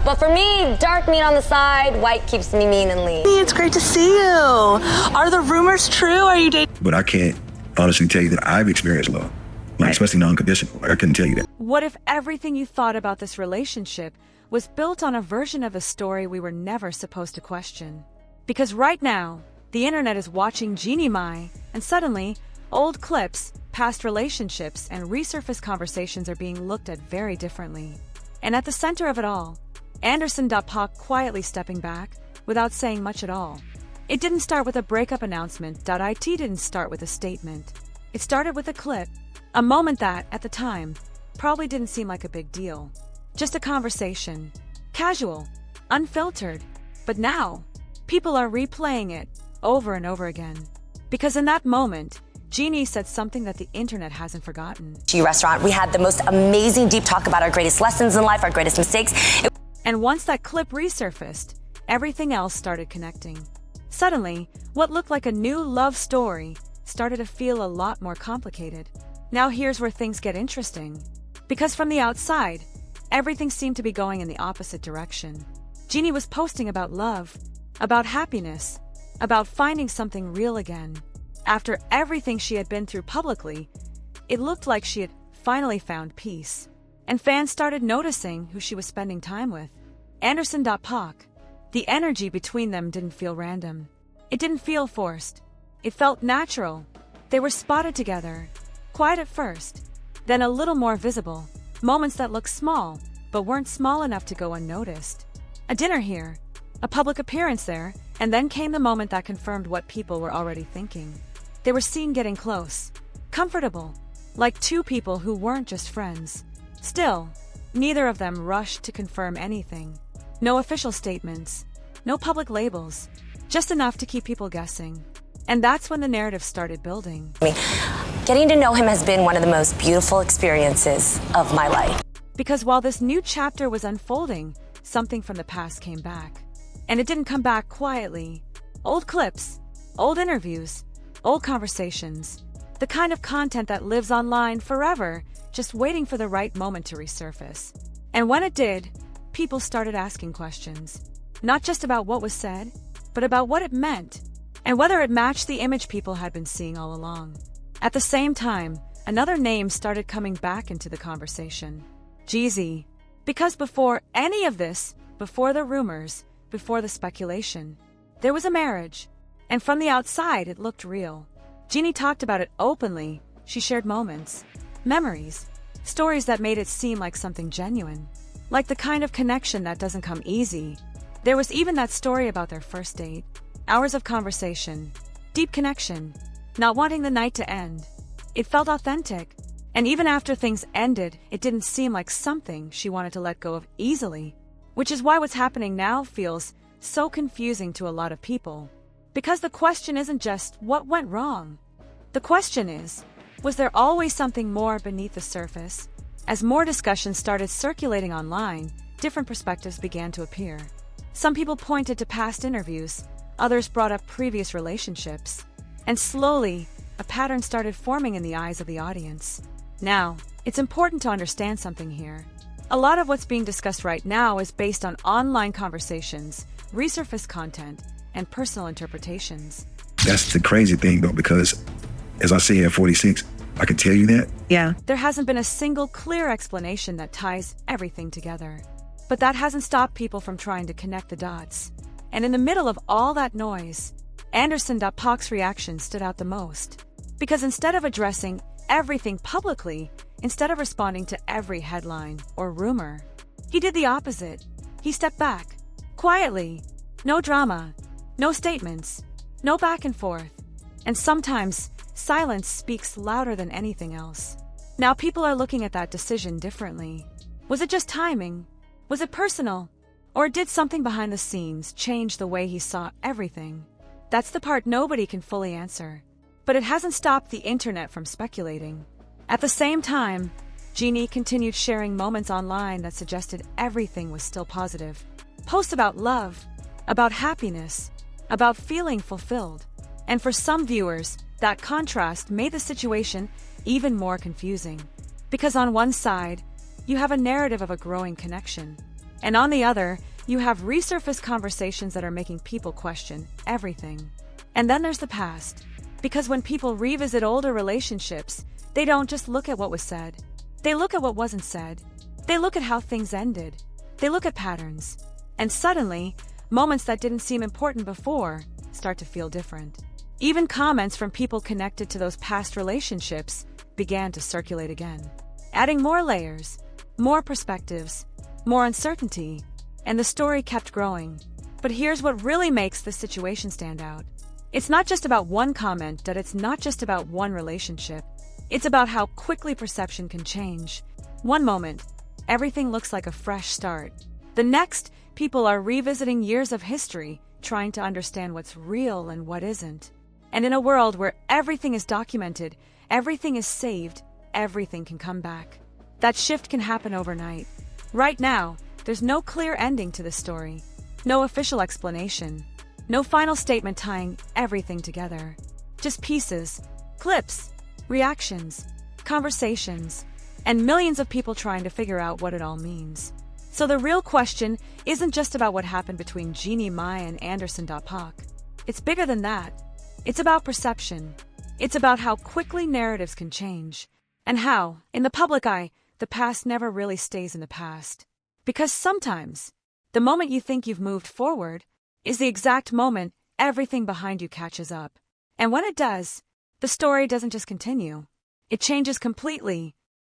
But for me, dark meat on the side, white keeps me mean and lean. It's great to see you. Are the rumors true? Are you dating? But I can't honestly tell you that I've experienced love, like especially non-conditional. I couldn't tell you that. What if everything you thought about this relationship was built on a version of a story we were never supposed to question? Because right now, the internet is watching Jeannie Mai, and suddenly, old clips, past relationships, and resurfaced conversations are being looked at very differently. And at the center of it all, Paak quietly stepping back without saying much at all. It didn't start with a breakup announcement. It didn't start with a statement. It started with a clip, a moment that, at the time, probably didn't seem like a big deal. Just a conversation. Casual. Unfiltered. But now, people are replaying it over and over again. Because in that moment, Jeannie said something that the internet hasn't forgotten. Restaurant, we had the most amazing deep talk about our greatest lessons in life, our greatest mistakes. And once that clip resurfaced, everything else started connecting. Suddenly, what looked like a new love story started to feel a lot more complicated. Now here's where things get interesting. Because from the outside, everything seemed to be going in the opposite direction. Jeannie was posting about love, about happiness, about finding something real again. After everything she had been through publicly, it looked like she had finally found peace. And fans started noticing who she was spending time with. Paak. The energy between them didn't feel random. It didn't feel forced. It felt natural. They were spotted together. Quiet at first, then a little more visible. Moments that looked small, but weren't small enough to go unnoticed. A dinner here, a public appearance there, and then came the moment that confirmed what people were already thinking. They were seen getting close, comfortable, like two people who weren't just friends. Still, neither of them rushed to confirm anything. No official statements, no public labels, just enough to keep people guessing. And that's when the narrative started building. Getting to know him has been one of the most beautiful experiences of my life. Because while this new chapter was unfolding, something from the past came back. And it didn't come back quietly. Old clips, old interviews, old conversations. The kind of content that lives online forever, just waiting for the right moment to resurface. And when it did, people started asking questions. Not just about what was said, but about what it meant, and whether it matched the image people had been seeing all along. At the same time, another name started coming back into the conversation. Jeezy. Because before any of this, before the rumors, before the speculation, there was a marriage. And from the outside, it looked real. Jeannie talked about it openly. She shared moments, memories, stories that made it seem like something genuine. Like the kind of connection that doesn't come easy. There was even that story about their first date. Hours of conversation, deep connection, not wanting the night to end. It felt authentic. And even after things ended, it didn't seem like something she wanted to let go of easily. Which is why what's happening now feels so confusing to a lot of people. Because the question isn't just what went wrong. The question is, was there always something more beneath the surface? As more discussions started circulating online, different perspectives began to appear. Some people pointed to past interviews, others brought up previous relationships. And slowly, a pattern started forming in the eyes of the audience. Now, it's important to understand something here. A lot of what's being discussed right now is based on online conversations, resurfaced content, and personal interpretations. That's the crazy thing, though, because as I say at 46, I can tell you that. Yeah. There hasn't been a single clear explanation that ties everything together. But that hasn't stopped people from trying to connect the dots. And in the middle of all that noise, Paak's reaction stood out the most. Because instead of addressing everything publicly, instead of responding to every headline or rumor, he did the opposite. He stepped back, quietly. No drama, no statements, no back and forth. And sometimes, silence speaks louder than anything else. Now people are looking at that decision differently. Was it just timing? Was it personal? Or did something behind the scenes change the way he saw everything? That's the part nobody can fully answer. But it hasn't stopped the internet from speculating. At the same time, Jeannie continued sharing moments online that suggested everything was still positive. Posts about love, about happiness, about feeling fulfilled. And for some viewers, that contrast made the situation even more confusing. Because on one side, you have a narrative of a growing connection. And on the other, you have resurfaced conversations that are making people question everything. And then there's the past. Because when people revisit older relationships, they don't just look at what was said. They look at what wasn't said. They look at how things ended. They look at patterns. And suddenly, moments that didn't seem important before start to feel different. Even comments from people connected to those past relationships began to circulate again, adding more layers, more perspectives, more uncertainty, and the story kept growing. But here's what really makes this situation stand out. It's not just about one comment, that it's not just about one relationship. It's about how quickly perception can change. One moment, everything looks like a fresh start. The next, people are revisiting years of history, trying to understand what's real and what isn't. And in a world where everything is documented, everything is saved, everything can come back. That shift can happen overnight. Right now, there's no clear ending to this story. No official explanation. No final statement tying everything together. Just pieces, clips, reactions, conversations, and millions of people trying to figure out what it all means. So the real question isn't just about what happened between Jeannie Mai and Paak. It's bigger than that. It's about perception. It's about how quickly narratives can change. And how, in the public eye, the past never really stays in the past. Because sometimes, the moment you think you've moved forward is the exact moment everything behind you catches up. And when it does, the story doesn't just continue. It changes completely,